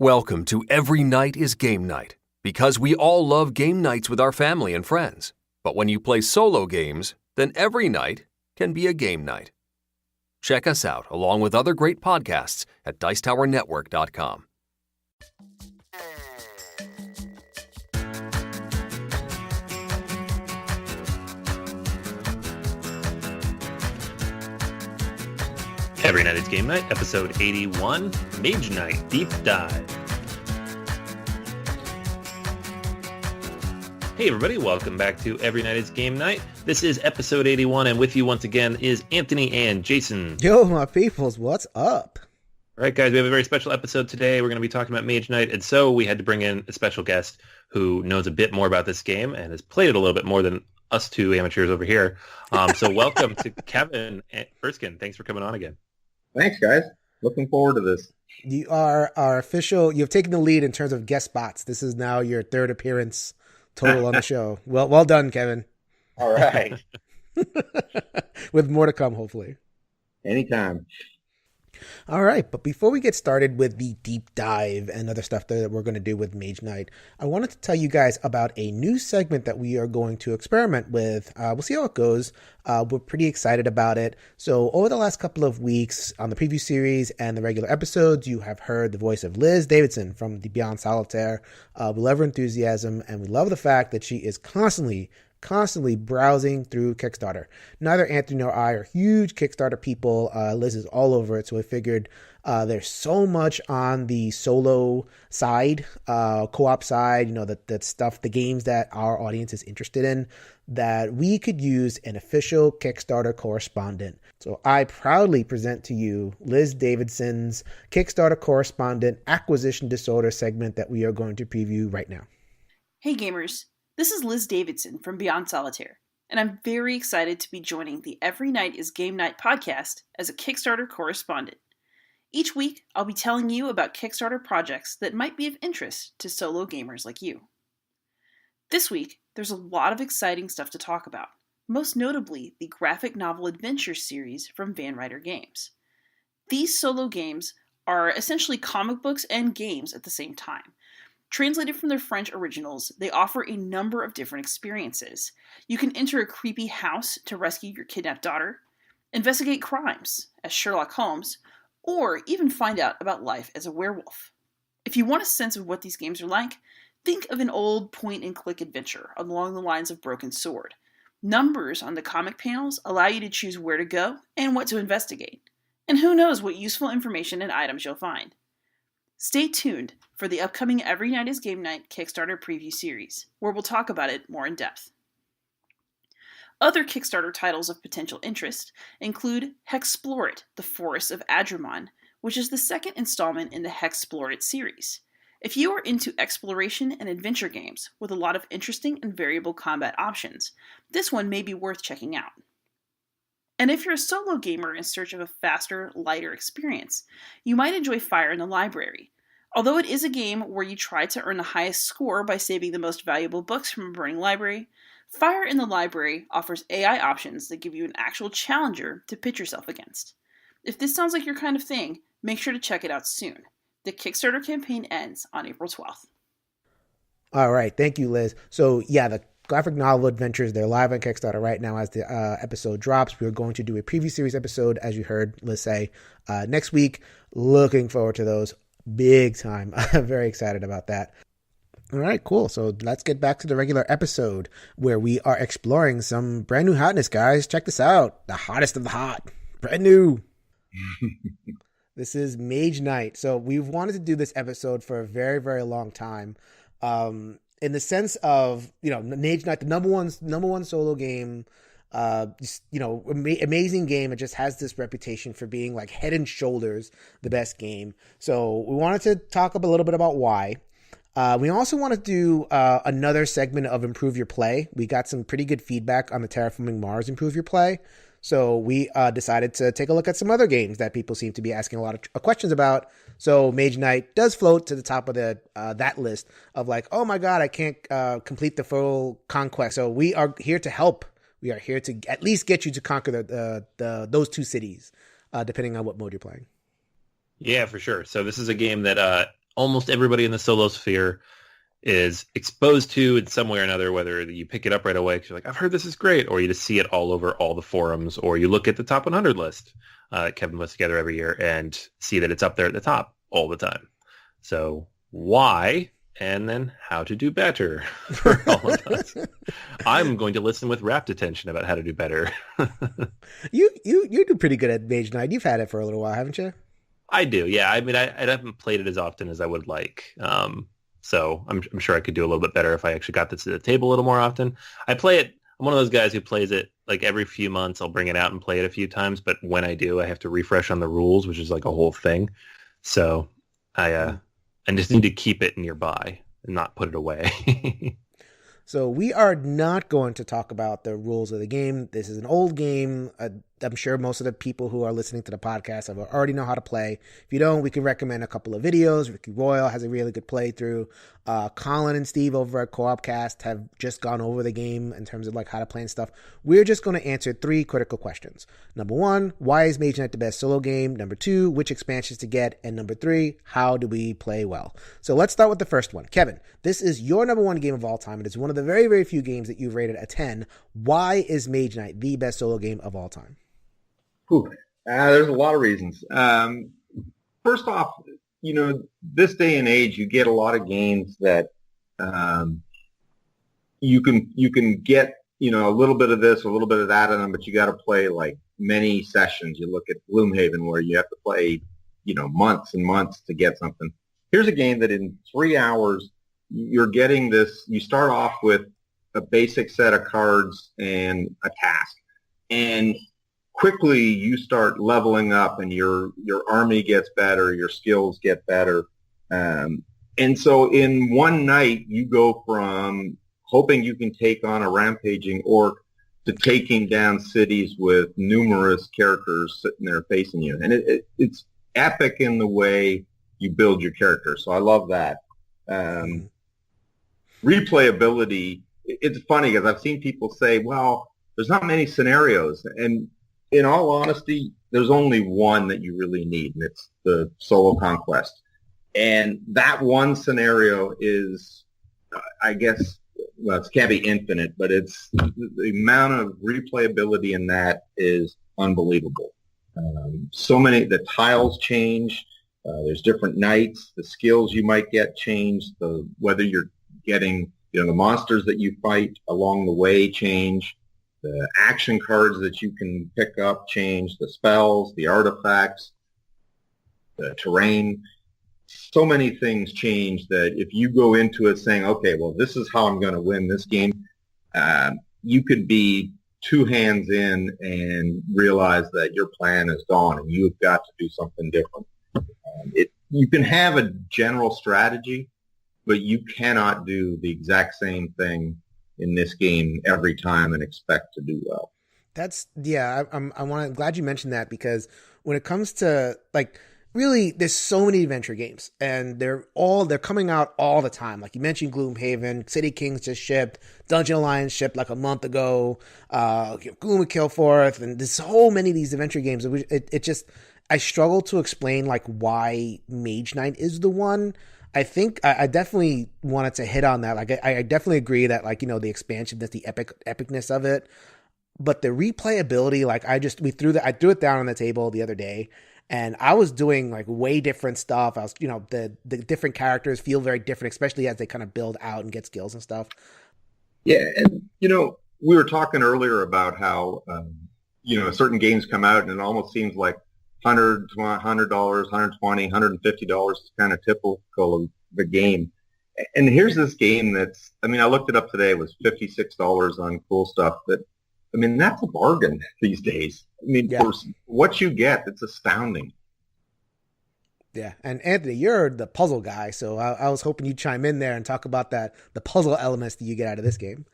Welcome to Every Night is Game Night, because we all love game nights with our family and friends. But when you play solo games, then every night can be a game night. Check us out along with other great podcasts at dicetowernetwork.com. Every Night is Game Night, episode 81, Mage Knight Deep Dive. Hey everybody, welcome back to Every Night is Game Night. This is episode 81, and with you once again is Anthony and Jason. Yo, my peoples, what's up? All right, guys, we have a very special episode today. We're going to be talking about Mage Knight, and so we had to bring in a special guest who knows a bit more about this game and has played it a little bit more than us two amateurs over here. So welcome to Kevin Erskine. Thanks for coming on again. Thanks, guys. Looking forward to this. You are our official, you've taken the lead in terms of guest spots. This is now your third appearance total on the show. Well done, Kevin. All right. With more to come, hopefully. Anytime. All right, but before we get started with the deep dive and other stuff that we're going to do with Mage Knight, I wanted to tell you guys about a new segment that we are going to experiment with. We'll see how it goes. We're pretty excited about it. So over the last couple of weeks on the preview series and the regular episodes, you have heard the voice of Liz Davidson from the Beyond Solitaire. We love her enthusiasm, and we love the fact that she is constantly browsing through Kickstarter. Neither Anthony nor I are huge Kickstarter people. Liz is all over it, so I figured there's so much on the solo side, co-op side, that stuff, the games that our audience is interested in, that we could use an official Kickstarter correspondent. So I proudly present to you Liz Davidson's Kickstarter correspondent acquisition disorder segment that we are going to preview right now. Hey gamers. This is Liz Davidson from Beyond Solitaire, and I'm very excited to be joining the Every Night is Game Night podcast as a Kickstarter correspondent. Each week, I'll be telling you about Kickstarter projects that might be of interest to solo gamers like you. This week, there's a lot of exciting stuff to talk about, most notably the graphic novel adventure series from Van Ryder Games. These solo games are essentially comic books and games at the same time. Translated from their French originals, they offer a number of different experiences. You can enter a creepy house to rescue your kidnapped daughter, investigate crimes as Sherlock Holmes, or even find out about life as a werewolf. If you want a sense of what these games are like, think of an old point-and-click adventure along the lines of Broken Sword. Numbers on the comic panels allow you to choose where to go and what to investigate. And who knows what useful information and items you'll find. Stay tuned for the upcoming Every Night is Game Night Kickstarter preview series, where we'll talk about it more in depth. Other Kickstarter titles of potential interest include Hexplorit, The Forests of Adramon, which is the second installment in the Hexplorit series. If you are into exploration and adventure games with a lot of interesting and variable combat options, this one may be worth checking out. And if you're a solo gamer in search of a faster, lighter experience, you might enjoy Fire in the Library. Although it is a game where you try to earn the highest score by saving the most valuable books from a burning library, Fire in the Library offers AI options that give you an actual challenger to pitch yourself against. If this sounds like your kind of thing, make sure to check it out soon. The Kickstarter campaign ends on April 12th. All right, thank you, Liz. So yeah, the graphic novel adventures, they're live on Kickstarter right now as the episode drops. We're going to do a preview series episode, as you heard Liz say, next week. Looking forward to those big time. I'm very excited about that. All right, cool. So let's get back to the regular episode where we are exploring some brand new hotness, guys. Check this out. The hottest of the hot. Brand new. This is Mage Knight. So we've wanted to do this episode for a very, very long time. In the sense of, Mage Knight, the number one solo game, amazing game. It just has this reputation for being like head and shoulders the best game. So we wanted to talk a little bit about why. We also want to do another segment of Improve Your Play. We got some pretty good feedback on the Terraforming Mars Improve Your Play. So we decided to take a look at some other games that people seem to be asking a lot of questions about. So Mage Knight does float to the top of the that list of like, oh my God, I can't complete the full conquest. So we are here to help. We are here to at least get you to conquer those two cities, depending on what mode you're playing. Yeah, for sure. So this is a game that almost everybody in the solo sphere is exposed to in some way or another, whether you pick it up right away because you're like, I've heard this is great, or you just see it all over all the forums, or you look at the top 100 list that Kevin puts together every year and see that it's up there at the top all the time. So why, and then how to do better for all of us. I'm going to listen with rapt attention about how to do better. You do pretty good at Mage Knight. You've had it for a little while, haven't you? I do, yeah. I mean, I haven't played it as often as I would like. So I'm sure I could do a little bit better if I actually got this to the table a little more often. I play it. I'm one of those guys who plays it like every few months. I'll bring it out and play it a few times. But when I do, I have to refresh on the rules, which is like a whole thing. So I just need to keep it nearby and not put it away. So we are not going to talk about the rules of the game. This is an old game. I'm sure most of the people who are listening to the podcast already know how to play. If you don't, we can recommend a couple of videos. Ricky Royal has a really good playthrough. Colin and Steve over at Co-opcast have just gone over the game in terms of like how to play and stuff. We're just going to answer 3 critical questions. Number 1, why is Mage Knight the best solo game? Number 2, which expansions to get? And number 3, how do we play well? So let's start with the first one. Kevin, this is your number 1 game of all time. It is one of the very, very few games that you've rated a 10. Why is Mage Knight the best solo game of all time? There's a lot of reasons. First off, this day and age, you get a lot of games that you can get, a little bit of this, a little bit of that in them, but you got to play like many sessions. You look at Gloomhaven where you have to play, months and months to get something. Here's a game that in 3 hours, you're getting this. You start off with a basic set of cards and a task, and quickly you start leveling up and your army gets better, your skills get better. And so in one night, you go from hoping you can take on a rampaging orc to taking down cities with numerous characters sitting there facing you. And it's epic in the way you build your character. So I love that. Replayability, it's funny because I've seen people say, well, there's not many scenarios. And in all honesty, there's only one that you really need, and it's the solo conquest. And that one scenario is, I guess, well, it can't be infinite, but it's the amount of replayability in that is unbelievable. So many, the tiles change. There's different nights. The skills you might get change. Whether you're getting, the monsters that you fight along the way change. The action cards that you can pick up change, the spells, the artifacts, the terrain. So many things change that if you go into it saying, okay, well, this is how I'm going to win this game, you could be 2 hands in and realize that your plan is gone and you've got to do something different. You can have a general strategy, but you cannot do the exact same thing in this game every time and expect to do well. I'm glad you mentioned that, because when it comes to like, really, there's so many adventure games and they're coming out all the time. Like you mentioned Gloomhaven, City Kings just shipped, Dungeon Alliance shipped like a month ago, Gloom and Killforth, and there's so many of these adventure games. It just, I struggle to explain like why Mage Knight is the one. I think I definitely wanted to hit on that. Like I definitely agree that like, the expansion, that's the epicness of it, but the replayability, like I threw it down on the table the other day and I was doing like way different stuff. I was, the different characters feel very different, especially as they kind of build out and get skills and stuff. Yeah. And, we were talking earlier about how, certain games come out and it almost seems like $100, $120, $150 is kind of typical of the game. And here's this game that's, I looked it up today, it was $56 on Cool Stuff. That's a bargain these days. For what you get, it's astounding. Yeah. And Anthony, you're the puzzle guy, so I was hoping you'd chime in there and talk about the puzzle elements that you get out of this game.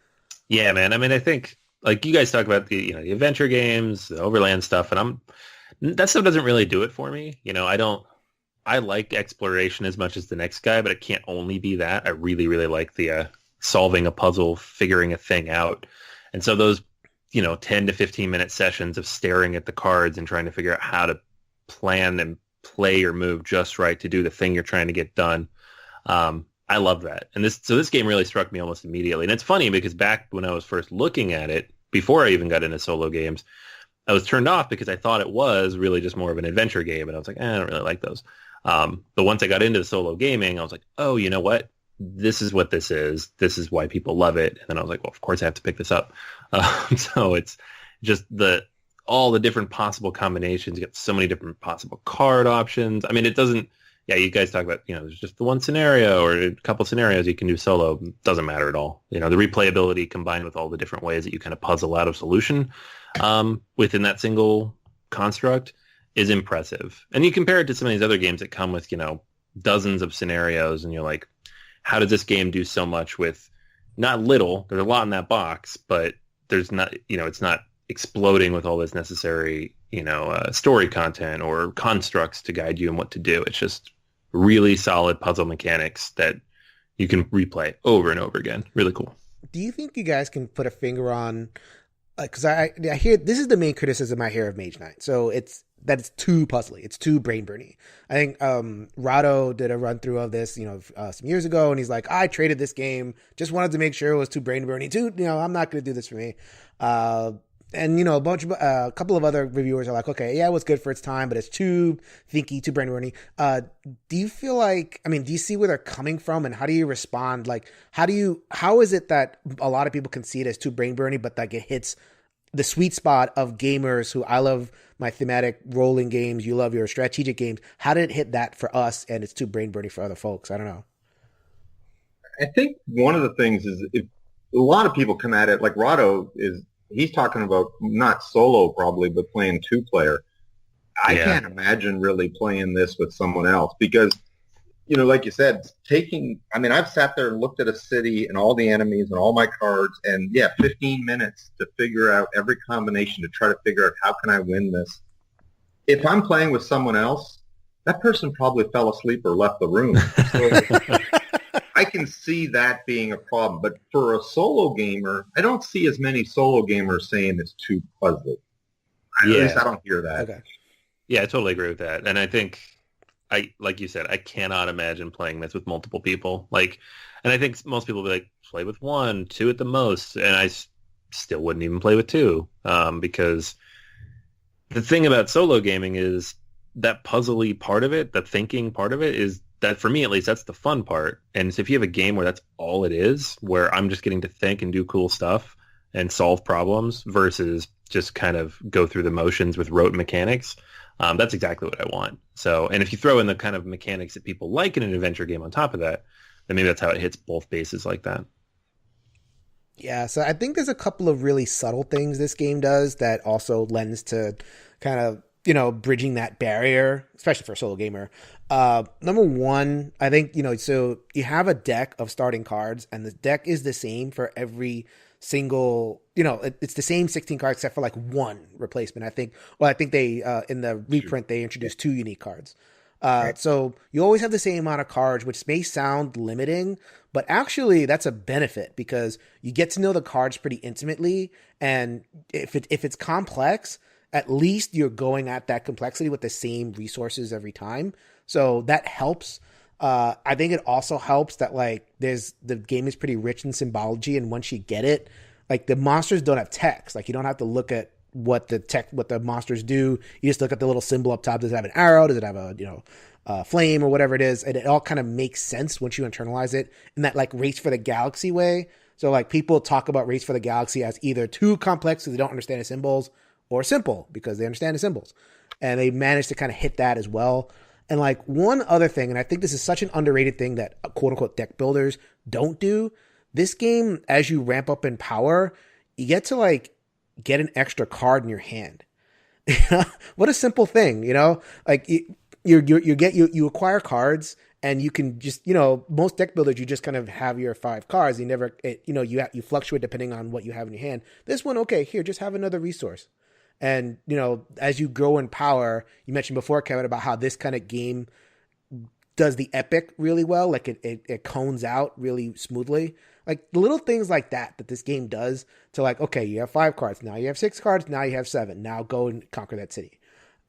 Yeah, man. I think like you guys talk about the adventure games, the overland stuff, and that stuff doesn't really do it for me. I like exploration as much as the next guy, but it can't only be that. I really, really like the solving a puzzle, figuring a thing out. And so those, 10 to 15 minute sessions of staring at the cards and trying to figure out how to plan and play your move just right to do the thing you're trying to get done. I love that. And this game really struck me almost immediately. And it's funny because back when I was first looking at it, before I even got into solo games, I was turned off because I thought it was really just more of an adventure game. And I was like, I don't really like those. But once I got into solo gaming, I was like, oh, you know what? This is what this is. This is why people love it. And then I was like, well, of course I have to pick this up. So it's just all the different possible combinations. You get so many different possible card options. I mean, it doesn't, yeah, you guys talk about, there's just the one scenario or a couple scenarios you can do solo. Doesn't matter at all. The replayability combined with all the different ways that you kind of puzzle out a solution within that single construct is impressive. And you compare it to some of these other games that come with, dozens of scenarios, and you're like, how does this game do so much with not little? There's a lot in that box, but there's not, it's not exploding with all this necessary, story content or constructs to guide you in what to do. It's just really solid puzzle mechanics that you can replay over and over again. Really cool. Do you think you guys can put a finger on, because I hear this is the main criticism I hear of Mage Knight. So it's too puzzly. It's too brain burny. I think Rado did a run through of this, some years ago, and he's like, I traded this game, just wanted to make sure it was too brain burny. I'm not going to do this for me. And a couple of other reviewers are like, okay, yeah, it was good for its time, but it's too thinky, too brain burny. Do you feel like, do you see where they're coming from, and how do you respond? Like, how is it that a lot of people can see it as too brain burny, but like it hits the sweet spot of gamers who, I love my thematic rolling games, you love your strategic games. How did it hit that for us, and it's too brain burny for other folks? I don't know. I think one of the things is, if a lot of people come at it, like Rado he's talking about not solo probably, but playing 2-player. I can't imagine really playing this with someone else because, like you said, I've sat there and looked at a city and all the enemies and all my cards, and 15 minutes to figure out every combination to try to figure out how can I win this. If I'm playing with someone else, that person probably fell asleep or left the room. So I can see that being a problem. But for a solo gamer, I don't see as many solo gamers saying it's too puzzly. At least I don't hear that. Okay. Yeah, I totally agree with that. And I think, like you said, I cannot imagine playing this with multiple people. And I think most people will be like, play with 1, 2 at the most. And I still wouldn't even play with 2 because the thing about solo gaming is that puzzly part of it, the thinking part of it, is that, for me at least, that's the fun part. And so if you have a game where that's all it is, where I'm just getting to think and do cool stuff and solve problems versus just kind of go through the motions with rote mechanics, that's exactly what I want. So, and if you throw in the kind of mechanics that people like in an adventure game on top of that, then maybe that's how it hits both bases like that. Yeah, so I think there's a couple of really subtle things this game does that also lends to kind of, bridging that barrier, especially for a solo gamer. Number one, I think, so you have a deck of starting cards, and the deck is the same for every single, it's the same 16 cards except for like one replacement. I think they, in the reprint, they introduced 2 unique cards. So you always have the same amount of cards, which may sound limiting, but actually that's a benefit because you get to know the cards pretty intimately. And if it's complex, at least you're going at that complexity with the same resources every time. So that helps. I think it also helps that the game is pretty rich in symbology, and once you get it, the monsters don't have text. You don't have to look at what the monsters do. You just look at the little symbol up top. Does it have an arrow? Does it have a flame or whatever it is? And it all kind of makes sense once you internalize it in that Race for the Galaxy way. So people talk about Race for the Galaxy as either too complex because they don't understand the symbols, or simple because they understand the symbols. And they managed to kind of hit that as well. And one other thing, and I think this is such an underrated thing that quote unquote deck builders don't do. This game, as you ramp up in power, you get to get an extra card in your hand. What a simple thing, you acquire cards, and you can just, most deck builders, you just kind of have your 5 cards. You fluctuate depending on what you have in your hand. This one, okay, here, just have another resource. And, as you grow in power, you mentioned before, Kevin, about how this kind of game does the epic really well. It cones out really smoothly. Little things like that this game does to okay, you have 5 cards. Now you have 6 cards. Now you have 7. Now go and conquer that city.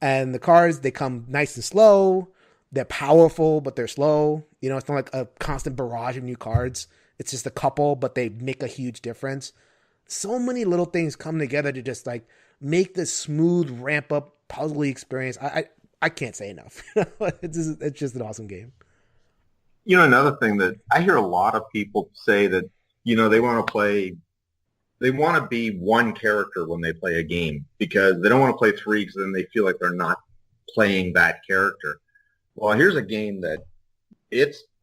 And the cards, they come nice and slow. They're powerful, but they're slow. It's not like a constant barrage of new cards. It's just a couple, but they make a huge difference. So many little things come together to just like make this smooth ramp up puzzly experience. I can't say enough. It's just an awesome game. Another thing that I hear a lot of people say that, they want to be one character when they play a game because they don't want to play three because then they feel like they're not playing that character. Well, here's a game that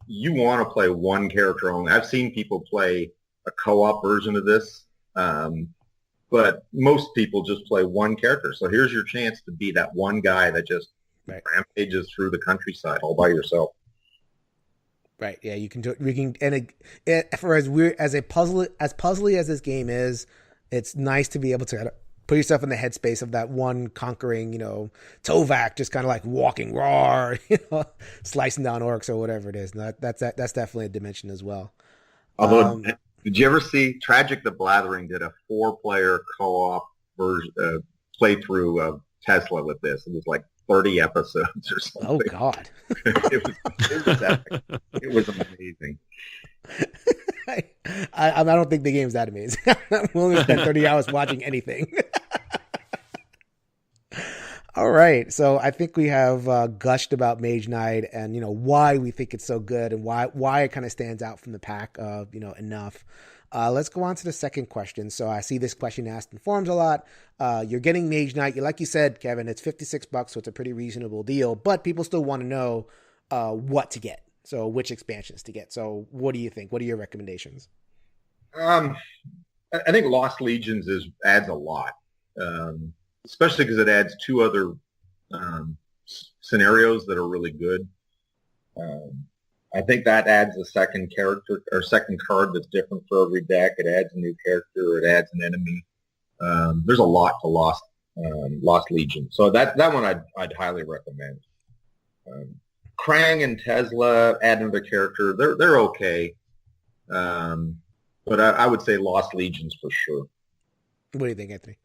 you want to play one character only. I've seen people play a co-op version of this, but most people just play one character. So here's your chance to be that one guy that just rampages through the countryside all by yourself. Right. Yeah, you can do it. For as weird as puzzly as this game is, it's nice to be able to kind of put yourself in the headspace of that one conquering, Tovak, just kind of like walking raw, slicing down orcs or whatever it is. And that's definitely a dimension as well. Although, did you ever see Tragic the Blathering did a 4-player co-op version playthrough of Tesla with this? It was like 30 episodes or something. Oh God. it was epic. It was amazing. I don't think the game's that amazing. I'm willing to spend 30 hours watching anything. All right. So I think we have gushed about Mage Knight and, why we think it's so good and why it kind of stands out from the pack of, enough. Let's go on to the second question. So I see this question asked in forums a lot. You're getting Mage Knight. Like you said, Kevin, it's $56, so it's a pretty reasonable deal, but people still want to know what to get. So which expansions to get. So what do you think? What are your recommendations? I think Lost Legions adds a lot, especially because it adds 2 other scenarios that are really good. I think that adds a second character or second card that's different for every deck. It adds a new character. It adds an enemy. There's a lot to Lost Legion. So that one I'd highly recommend. Krang and Tesla add another character. They're okay, but I would say Lost Legions for sure. What do you think, Anthony?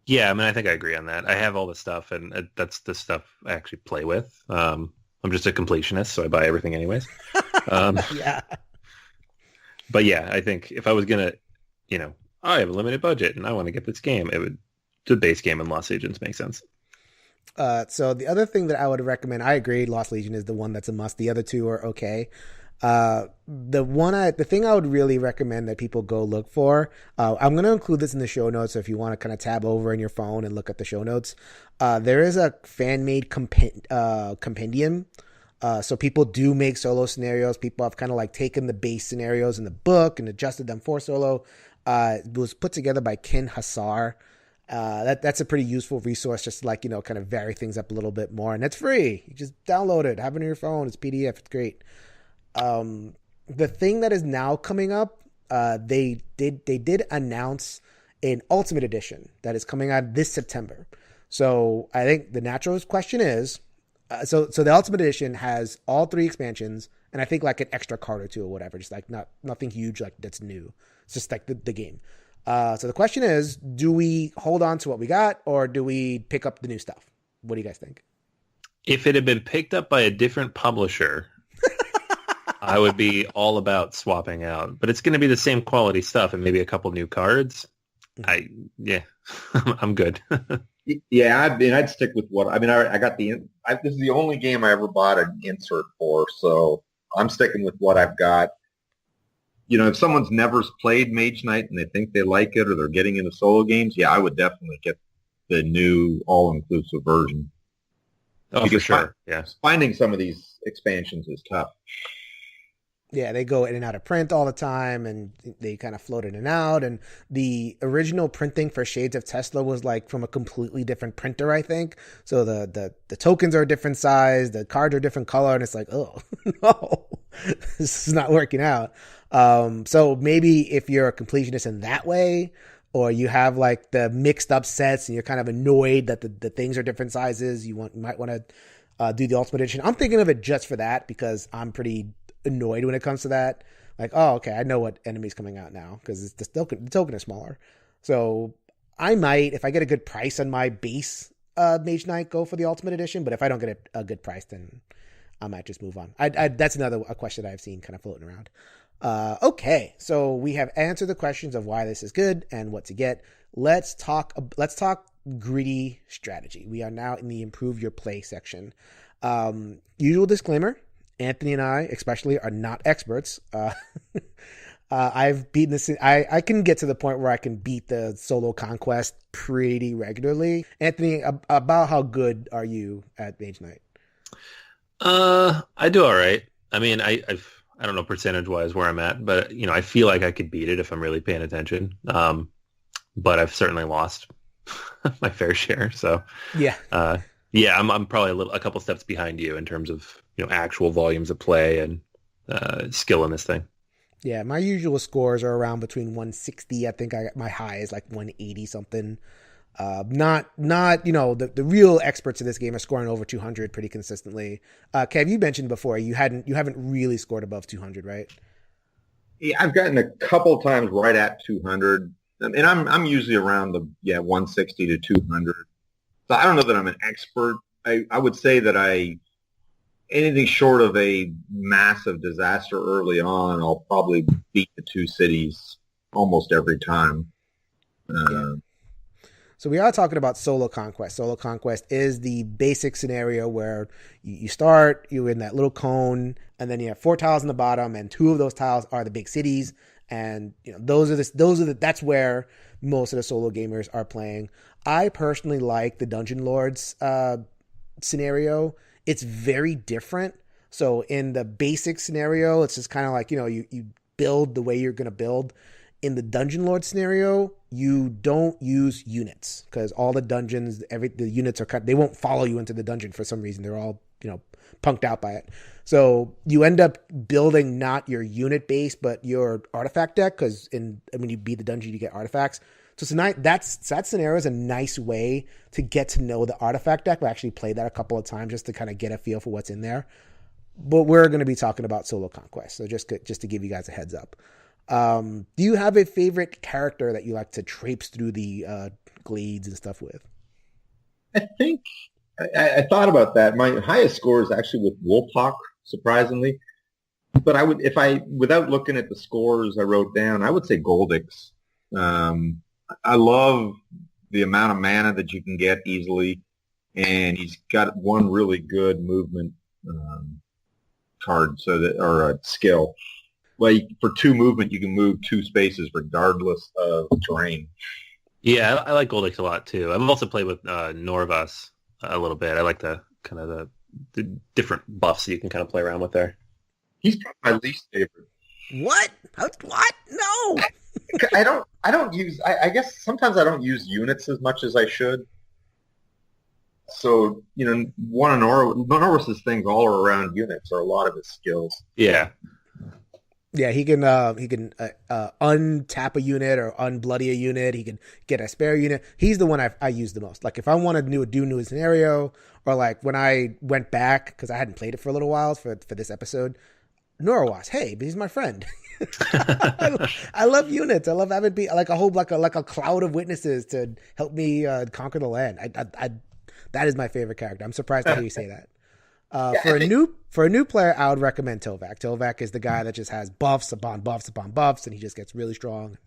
Yeah, I think I agree on that. I have all the stuff, and that's the stuff I actually play with. I'm just a completionist, so I buy everything anyways. Yeah. But yeah, I think if I was gonna, I have a limited budget and I want to get this game, the base game and Lost Legions make sense. So the other thing that I would recommend, I agree, Lost Legion is the one that's a must. The other 2 are okay. The thing I would really recommend that people go look for, I'm going to include this in the show notes. So if you want to kind of tab over in your phone and look at the show notes, there is a fan-made compendium. So people do make solo scenarios. People have kind of like taken the base scenarios in the book and adjusted them for solo. It was put together by Ken Hassar. That's a pretty useful resource, just like, kind of vary things up a little bit more. And it's free. You just download it, have it on your phone. It's PDF. It's great. The thing that is now coming up, they did announce an Ultimate Edition that is coming out this September. So I think the natural question is, so the Ultimate Edition has all 3 expansions and I think like an extra card or 2 or whatever, just like nothing huge like that's new. It's just like the game. So the question is, do we hold on to what we got or do we pick up the new stuff? What do you guys think? If it had been picked up by a different publisher, I would be all about swapping out. But it's going to be the same quality stuff and maybe a couple new cards. I'm good. Yeah, I'd stick with what I got. This is the only game I ever bought an insert for, so I'm sticking with what I've got. If someone's never played Mage Knight and they think they like it or they're getting into solo games, yeah, I would definitely get the new all-inclusive version. Oh, because for sure. Yeah. Finding some of these expansions is tough. Yeah, they go in and out of print all the time, and they kind of float in and out. And the original printing for Shades of Tesla was like from a completely different printer, I think. So the tokens are a different size, the cards are a different color, and it's like, oh no, this is not working out. So maybe if you're a completionist in that way, or you have like the mixed up sets and you're kind of annoyed that the things are different sizes, you might want to do the Ultimate Edition. I'm thinking of it just for that because I'm pretty annoyed when it comes to that. Like, oh, okay, I know what enemy's coming out now because the token is smaller. So I might, if I get a good price on my base Mage Knight, go for the Ultimate Edition. But if I don't get a good price, then I might just move on. That's a question that I've seen kind of floating around. Okay, so we have answered the questions of why this is good and what to get. Let's talk gritty strategy. We are now in the improve your play section. Usual disclaimer: Anthony and I, especially, are not experts. I've beaten this. I can get to the point where I can beat the solo conquest pretty regularly. Anthony, about how good are you at Mage Knight? I do all right. I mean, I don't know percentage wise where I'm at, but I feel like I could beat it if I'm really paying attention. But I've certainly lost my fair share. So yeah, I'm probably a couple steps behind you in terms of actual volumes of play and skill in this thing. Yeah, my usual scores are around between 160. I think my high is like 180 something. Not the real experts in this game are scoring over 200 pretty consistently. Kev, you mentioned before you haven't really scored above 200, right? Yeah, I've gotten a couple times right at 200, and I'm usually around 160 to 200. So I don't know that I'm an expert. I would say that anything short of a massive disaster early on, I'll probably beat the two cities almost every time. Yeah. So we are talking about solo conquest. Solo conquest is the basic scenario where you start, you're in that little cone, and then you have 4 tiles on the bottom, and 2 of those tiles are the big cities, and that's where most of the solo gamers are playing. I personally like the Dungeon Lords scenario. It's very different. So in the basic scenario, it's just kind of like you build the way you're going to build. In the Dungeon Lord scenario, you don't use units because all the dungeons, the units are cut. They won't follow you into the dungeon for some reason. They're all, punked out by it. So you end up building not your unit base, but your artifact deck because when you beat the dungeon, you get artifacts. So tonight, that scenario is a nice way to get to know the artifact deck. We actually played that a couple of times just to kind of get a feel for what's in there. But we're going to be talking about solo conquest. So just to give you guys a heads up. Do you have a favorite character that you like to traipse through the glades and stuff with? I think I thought about that. My highest score is actually with Wolfhawk, surprisingly. But without looking at the scores I wrote down, I would say Goldix. I love the amount of mana that you can get easily, and he's got one really good movement card, or a skill. Well, for 2 movement, you can move 2 spaces regardless of terrain. Yeah, I like Goldix a lot too. I've also played with Norvas a little bit. I like the kind of the different buffs that you can kind of play around with there. He's probably my least favorite. What? What? No. I don't use. I guess sometimes I don't use units as much as I should. So one of Norvis's things all are around units, or a lot of his skills. Yeah. Yeah, he can untap a unit or unbloody a unit. He can get a spare unit. He's the one I use the most. Like if I want to do a new scenario, or like when I went back because I hadn't played it for a little while for this episode, Norwas, hey, but he's my friend. I love units. I love having like a cloud of witnesses to help me conquer the land. That is my favorite character. I'm surprised to hear you say that. For a new player, I would recommend Tovak. Tovak is the guy that just has buffs upon buffs upon buffs, and he just gets really strong.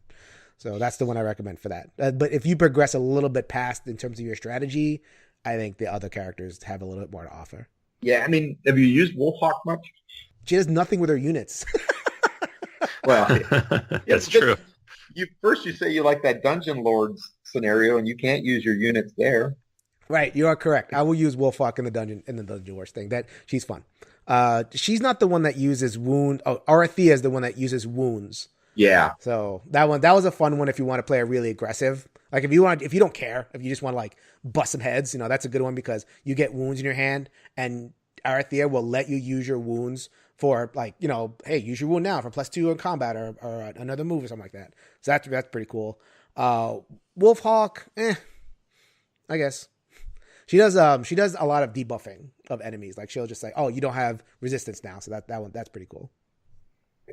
So that's the one I recommend for that. But if you progress a little bit past in terms of your strategy, I think the other characters have a little bit more to offer. Yeah, I mean, have you used Wolfhawk much? She does nothing with her units. Well, that's true. You say you like that Dungeon Lords scenario, and you can't use your units there. Right, you are correct. I will use Wolfhawk in the Dungeon Wars thing. She's fun. She's not the one that uses wound. Oh, Arathea is the one that uses wounds. Yeah. So that was a fun one if you want to play a really aggressive. Like if you don't care, if you just want to like bust some heads, that's a good one because you get wounds in your hand, and Arathea will let you use your wounds for like, hey, use your wound now for +2 in combat or another move or something like that. So that's pretty cool. Wolfhawk, I guess. She does a lot of debuffing of enemies. Like she'll just say, "Oh, you don't have resistance now," so that's pretty cool.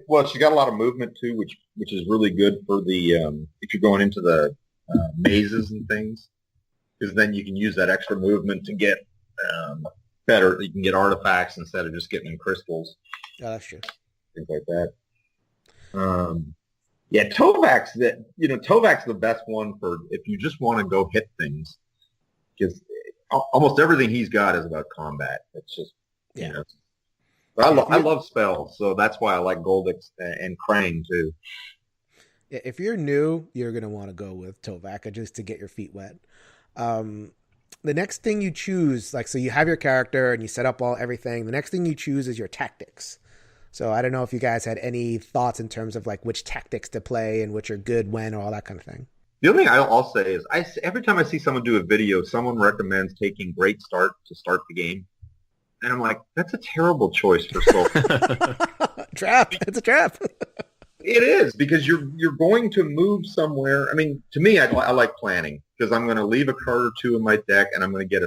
Well, she got a lot of movement too, which is really good for the if you're going into the mazes and things. because then you can use that extra movement to get better. You can get artifacts instead of just getting crystals. Oh, that's true. Things like that. Yeah, Tovak's Tovak's the best one for if you just want to go hit things, because almost everything he's got is about combat. It's just, you know. But I love spells, so that's why I like Goldix and Krang too. Yeah, if you're new, you're gonna want to go with Tovak just to get your feet wet. The next thing you choose, like, so you have your character and you set up everything. The next thing you choose is your tactics. So I don't know if you guys had any thoughts in terms of like which tactics to play and which are good when, or all that kind of thing. The only thing I'll say is every time I see someone do a video, someone recommends taking Great Start to start the game. And I'm like, that's a terrible choice for Soul. Trap. It's a trap. It is, because you're going to move somewhere. I mean, to me, I like planning, because I'm going to leave a card or two in my deck, and I'm going to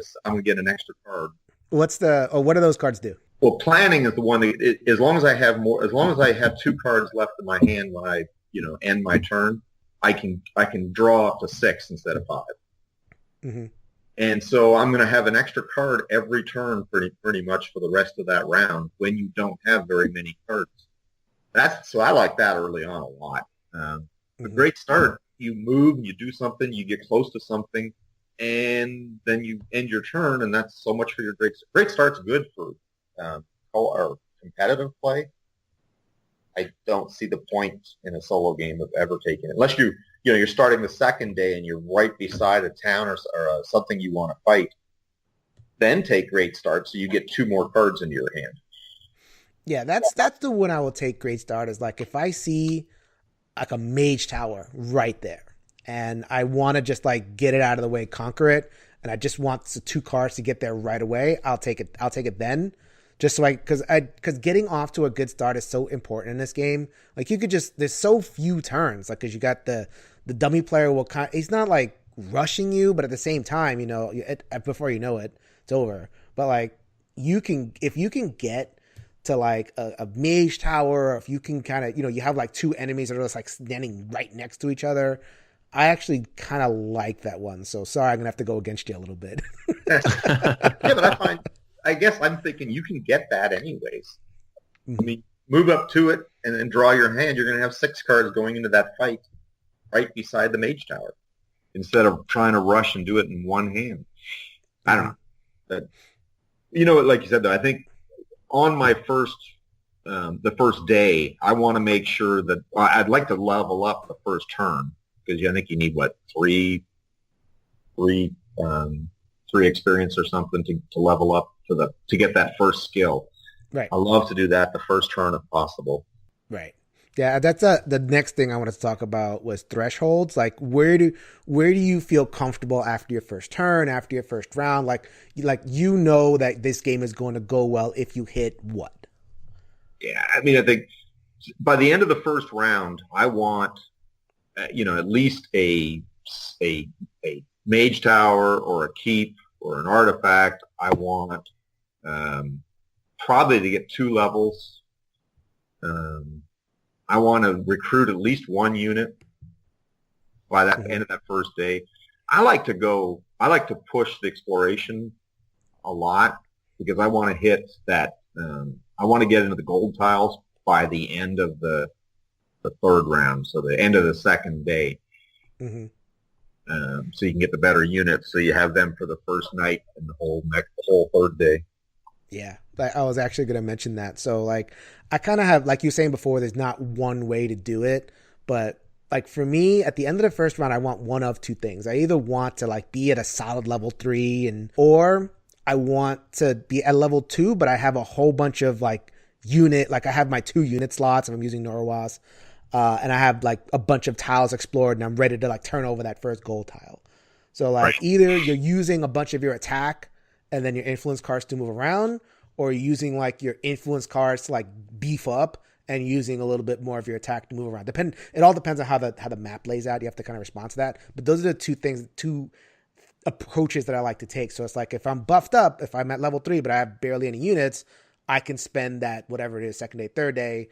get an extra card. What do those cards do? Well, planning is the one that, as long as I have 2 cards left in my hand when I end my turn, I can draw up to 6 instead of 5. Mm-hmm. And so I'm going to have an extra card every turn pretty much for the rest of that round when you don't have very many cards. So I like that early on a lot. A Great Start, you move, you do something, you get close to something, and then you end your turn, and that's so much for your Great Start. Great Start's good for or competitive play. I don't see the point in a solo game of ever taking it, unless you're starting the second day and you're right beside a town or something you want to fight. Then take Great Start, so you get 2 more cards into your hand. Yeah, that's the one I will take Great Start, is like if I see like a mage tower right there and I want to just like get it out of the way, conquer it, and I just want the 2 cards to get there right away, I'll take it then. Just so because getting off to a good start is so important in this game. Like there's so few turns, like, because you got the dummy player he's not like rushing you, but at the same time, before you know it, it's over. But like if you can get to like a mage tower, or if you can kind of, you have like 2 enemies that are just like standing right next to each other, I actually kind of like that one. So sorry, I'm gonna have to go against you a little bit. Yeah, but I guess I'm thinking you can get that anyways. I mean, move up to it and then draw your hand. You're going to have 6 cards going into that fight right beside the mage tower, instead of trying to rush and do it in one hand. I don't know. But, like you said, though, I think on my the first day, I want to make sure that I'd like to level up the first turn, because I think you need, three experience or something to level up to get that first skill. Right. I love to do that the first turn if possible. Right. Yeah, that's the next thing I wanted to talk about was thresholds. Like, where do you feel comfortable after your first turn, after your first round? Like that this game is going to go well if you hit what? Yeah, I mean, I think by the end of the first round, I want at least a mage tower or a keep or an artifact. I want probably to get 2 levels. I want to recruit at least 1 unit by that end of that first day. I like to push the exploration a lot, because I want to hit that. I want to get into the gold tiles by the end of the 3rd round, so the end of the second day. Mm-hmm. So you can get the better units, so you have them for the first night and the whole 3rd day. Yeah, I was actually going to mention that. So like, I kind of have, like you were saying before, there's not one way to do it, but like for me, at the end of the first round, I want one of 2 things. I either want to like be at a solid level 3, or I want to be at level 2, but I have a whole bunch of like I have my 2 unit slots if I'm using Norwas. And I have like a bunch of tiles explored, and I'm ready to like turn over that first gold tile. So like either you're using a bunch of your attack and then your influence cards to move around, or you're using like your influence cards to like beef up and using a little bit more of your attack to move around. It all depends on how the map lays out. You have to kind of respond to that. But those are the 2 approaches that I like to take. So it's like, if I'm buffed up, if I'm at level 3 but I have barely any units, I can spend that, whatever it is, second day, third day,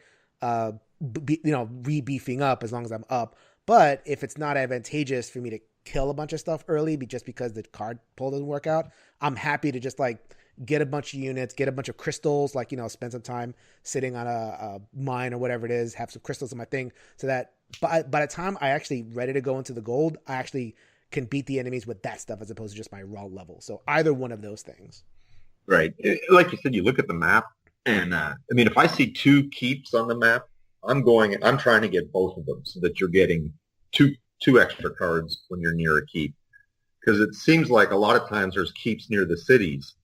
re-beefing up as long as I'm up. But if it's not advantageous for me to kill a bunch of stuff early just because the card pull doesn't work out. I'm happy to just like get a bunch of units, get a bunch of crystals, like, spend some time sitting on a mine or whatever it is, have some crystals in my thing, so that by the time I actually ready to go into the gold, I actually can beat the enemies with that stuff as opposed to just my raw level. So either one of those things. Right. Like you said, you look at the map, and if I see 2 keeps on the map, I'm trying to get both of them so that you're getting two extra cards when you're near a keep. Because it seems like a lot of times there's keeps near the cities,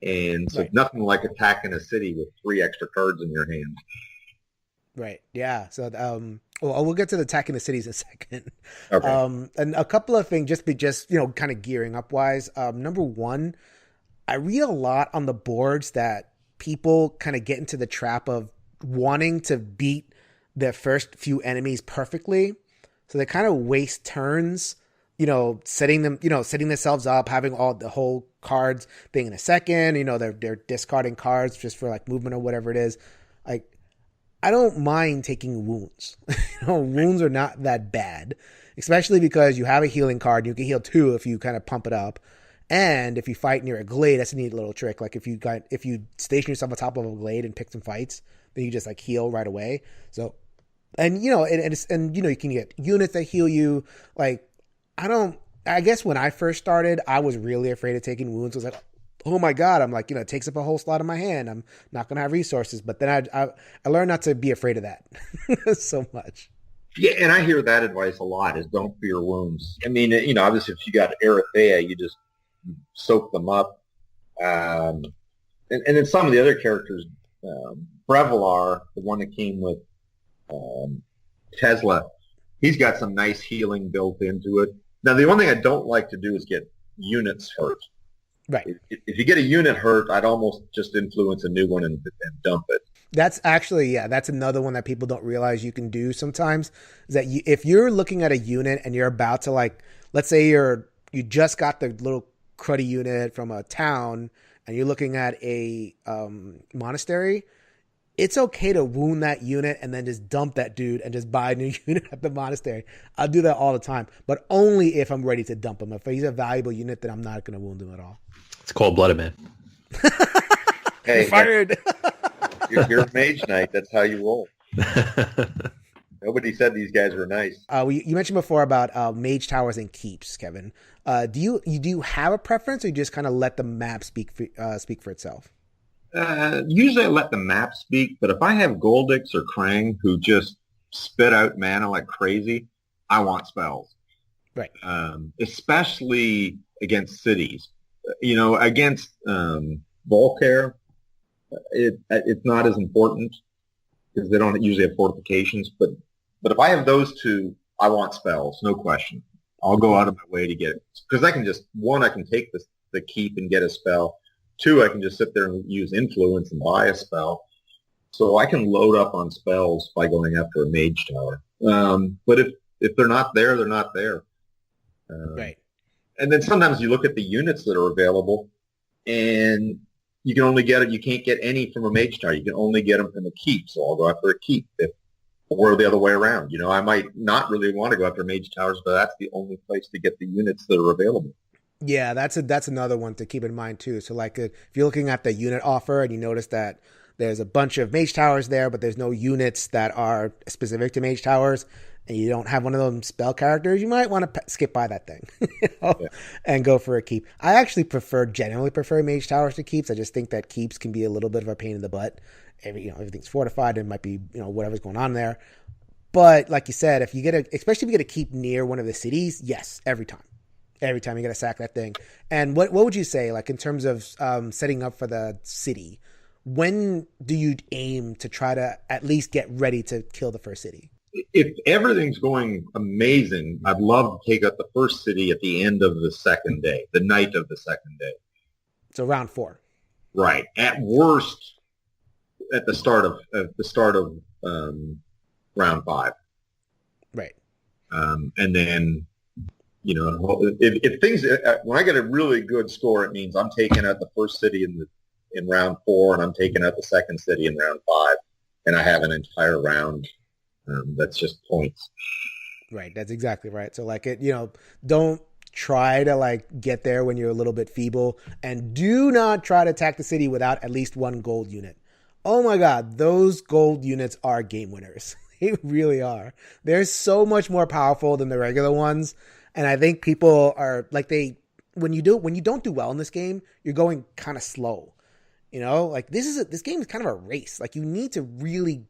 and so nothing like attacking a city with 3 extra cards in your hand. Right. Yeah. So, we'll get to the attacking the cities in a second. Okay. And a couple of things, just kind of gearing up wise. Number one, I read a lot on the boards that people kind of get into the trap of wanting to beat their first few enemies perfectly. So they kind of waste turns, setting themselves up, having all the whole cards thing in a second, they're discarding cards just for like movement or whatever it is. Like, I don't mind taking wounds. Wounds are not that bad, especially because you have a healing card. You can heal 2 if you kind of pump it up. And if you fight near a glade, that's a neat little trick. Like if you station yourself on top of a glade and pick some fights, then you just like heal right away. So, and you can get units that heal you. Like, I guess when I first started, I was really afraid of taking wounds. I was like, oh my God, I'm like, it takes up a whole slot in my hand. I'm not going to have resources. But then I learned not to be afraid of that so much. Yeah, and I hear that advice a lot, is don't fear wounds. Obviously if you got Erythea, you just soak them up. And then some of the other characters, Brevilar, the one that came with Tesla, he's got some nice healing built into it. Now, the only thing I don't like to do is get units hurt. Right. If you get a unit hurt, I'd almost just influence a new one and dump it. That's actually, that's another one that people don't realize you can do sometimes, is that if you're looking at a unit and you're about to, like, let's say you just got the little cruddy unit from a town and you're looking at a monastery, it's okay to wound that unit and then just dump that dude and just buy a new unit at the monastery. I'll do that all the time, but only if I'm ready to dump him. If he's a valuable unit, then I'm not going to wound him at all. It's cold-blooded, man. Hey, you're fired. You're a Mage Knight. That's how you roll. Nobody said these guys were nice. You mentioned before about mage towers and keeps, Kevin. Do you have a preference, or you just kind of let the map speak for itself? Usually I let the map speak, but if I have Goldix or Krang who just spit out mana like crazy, I want spells. Right. Especially against cities. Against Volcare, it's not as important because they don't usually have fortifications. But if I have those 2, I want spells, no question. I'll go out of my way to get it. Because I can take the keep and get a spell. 2, I can just sit there and use influence and buy a spell. So I can load up on spells by going after a mage tower. But if they're not there, they're not there. Right. And then sometimes you look at the units that are available, and you can only get it. You can't get any from a mage tower. You can only get them from a keep. So I'll go after a keep. Or the other way around. I might not really want to go after mage towers, but that's the only place to get the units that are available. Yeah, that's another one to keep in mind too. So like if you're looking at the unit offer and you notice that there's a bunch of mage towers there, but there's no units that are specific to mage towers, and you don't have one of them spell characters, you might want to skip by that thing and go for a keep. I actually generally prefer mage towers to keeps. I just think that keeps can be a little bit of a pain in the butt. Everything's fortified. It might be, whatever's going on there. But like you said, especially if you get a keep near one of the cities, yes, every time you got to sack that thing. And what would you say, like in terms of setting up for the city? When do you aim to try to at least get ready to kill the first city? If everything's going amazing, I'd love to take out the first city at the end of the second day, the night of the second day. So round 4. Right. At worst, at the start of round 5. Right. And then, if things, when I get a really good score, it means I'm taking out the first city in round 4, and I'm taking out the second city in round 5, and I have an entire round. That's just points. Right. That's exactly right. So like don't try to like get there when you're a little bit feeble, and do not try to attack the city without at least one gold unit. Oh my God, those gold units are game winners. They really are. They're so much more powerful than the regular ones. And I think people are like, when you don't do well in this game, you're going kind of slow. Like this game is kind of a race. Like you need to really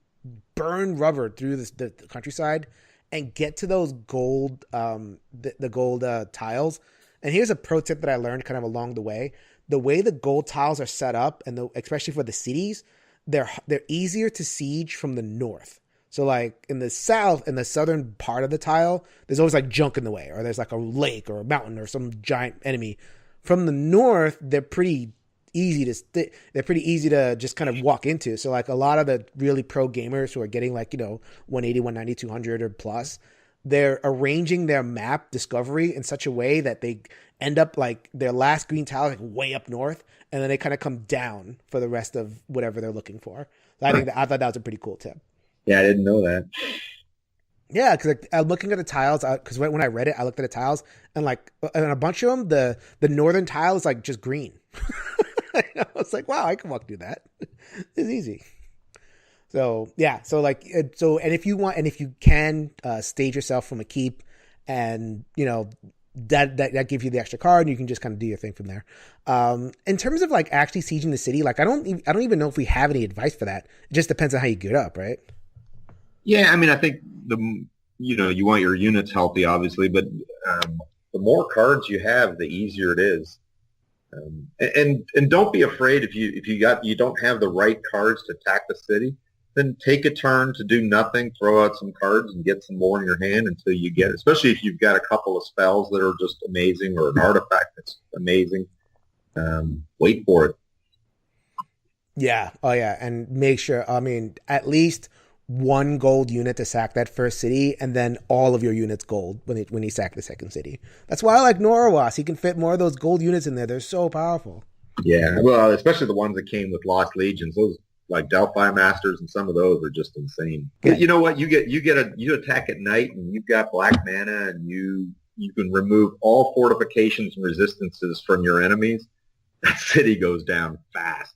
burn rubber through the countryside and get to those gold, the gold tiles. And here's a pro tip that I learned kind of along the way. The way the gold tiles are set up, and especially for the cities, they're easier to siege from the north. So like in the south, in the southern part of the tile, there's always like junk in the way, or there's like a lake or a mountain or some giant enemy. From the north, they're pretty easy to just kind of walk into. So like a lot of the really pro gamers who are getting like 180, 190, 200 or plus, they're arranging their map discovery in such a way that they end up like their last green tile like way up north, and then they kind of come down for the rest of whatever they're looking for. So I thought that was a pretty cool tip. Yeah, I didn't know that. Yeah, because I'm looking at the tiles. Because when I read it, I looked at the tiles, and a bunch of them, the northern tile is like just green. I was like, wow, I can walk through that. It's easy. So yeah, and if you can stage yourself from a keep, and that gives you the extra card, and you can just kind of do your thing from there. In terms of like actually sieging the city, like I don't even know if we have any advice for that. It just depends on how you get up, right? Yeah, I mean, I think you want your units healthy, obviously, but the more cards you have, the easier it is. And don't be afraid if you don't have the right cards to attack the city, then take a turn to do nothing, throw out some cards and get some more in your hand until you get it. Especially if you've got a couple of spells that are just amazing or an artifact that's amazing. Wait for it. Yeah. Oh yeah. And make sure, at least one gold unit to sack that first city, and then all of your units gold when he sacked the second city. That's why I like Norowas. He can fit more of those gold units in there. They're so powerful. Yeah, well, especially the ones that came with Lost Legions. Those like Delphi Masters and some of those are just insane. Yeah. You know what? You attack at night and you've got black mana, and you can remove all fortifications and resistances from your enemies. That city goes down fast.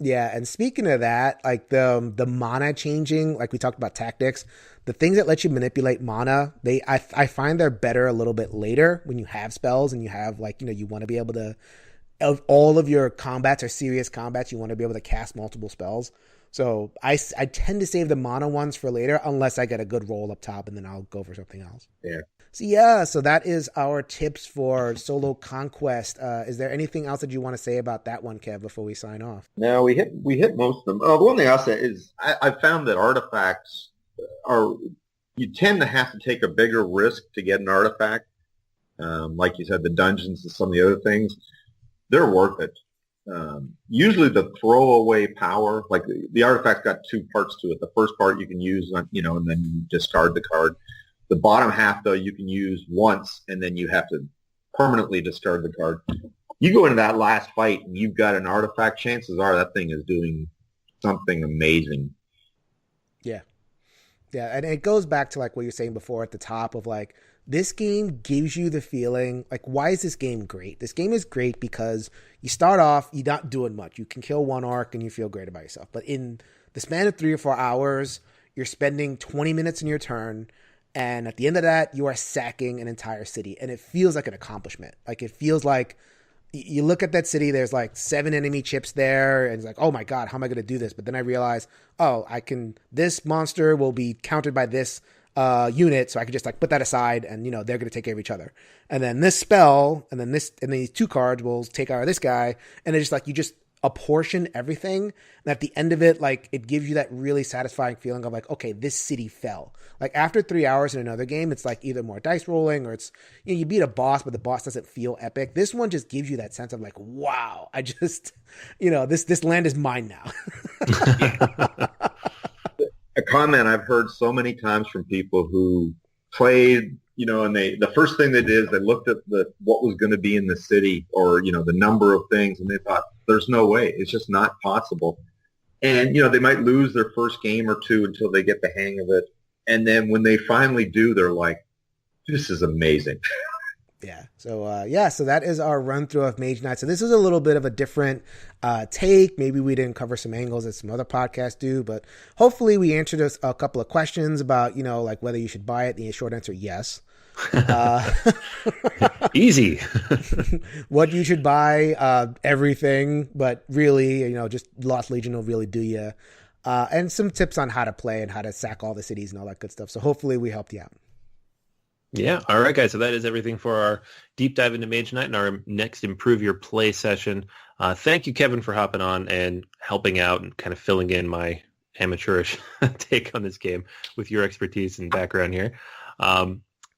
Yeah, and speaking of that, like the mana changing, like we talked about tactics, the things that let you manipulate mana, I find they're better a little bit later when you have spells and you have you want to be able to, all of your combats are serious combats, you want to be able to cast multiple spells. So I tend to save the mana ones for later unless I get a good roll up top, and then I'll go for something else. Yeah. So that is our tips for Solo Conquest. Is there anything else that you want to say about that one, Kev, before we sign off? No, we hit most of them. The one thing I'll say is I found that artifacts you tend to have to take a bigger risk to get an artifact. Like you said, the dungeons and some of the other things, they're worth it. Usually the throwaway power, like the artifact's got two parts to it. The first part you can use, and then you discard the card. The bottom half, though, you can use once, and then you have to permanently discard the card. You go into that last fight, and you've got an artifact, chances are that thing is doing something amazing. Yeah. Yeah, and it goes back to like what you're saying before at the top of like, this game gives you the feeling, like, why is this game great? This game is great because you start off, you're not doing much. You can kill one orc and you feel great about yourself. But in the span of 3 or 4 hours, you're spending 20 minutes in your turn, and at the end of that, you are sacking an entire city. And it feels like an accomplishment. Like, it feels like you look at that city, there's like 7 enemy chips there, and it's like, oh my God, how am I going to do this? But then I realize, this monster will be countered by this unit, so I can just like put that aside, and they're going to take care of each other. And then this spell, and then these 2 cards will take out this guy, and it's just like you just apportion everything, and at the end of it, like, it gives you that really satisfying feeling of like, okay, this city fell. Like after 3 hours in another game, it's like either more dice rolling, or it's you beat a boss, but the boss doesn't feel epic. This one just gives you that sense of like, wow, I just this land is mine now. A comment I've heard so many times from people who played, and the first thing they did is they looked at what was going to be in the city, or the number of things, and they thought, there's no way, it's just not possible. And they might lose their first game or two until they get the hang of it, And then when they finally do, they're like, this is amazing. Yeah. So that is our run through of Mage Knight. So this is a little bit of a different take. Maybe we didn't cover some angles that some other podcasts do, but hopefully we answered a couple of questions about, like whether you should buy it. The short answer, yes. Easy. What you should buy, everything, but really, just Lost Legion will really do you. And some tips on how to play and how to sack all the cities and all that good stuff. So hopefully we helped you out. Yeah. All right, guys. So that is everything for our deep dive into Mage Knight and our next Improve Your Play session. Thank you, Kevin, for hopping on and helping out and kind of filling in my amateurish take on this game with your expertise and background here.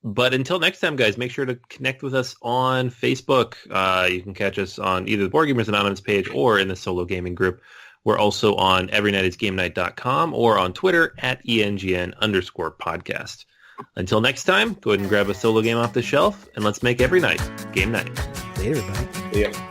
But until next time, guys, make sure to connect with us on Facebook. You can catch us on either the Board Gamers Anonymous page or in the Solo Gaming group. We're also on everynightisgamenight.com or on Twitter at ENGN_podcast. Until next time, go ahead and grab a solo game off the shelf, and let's make every night game night. Later, everybody. Yeah.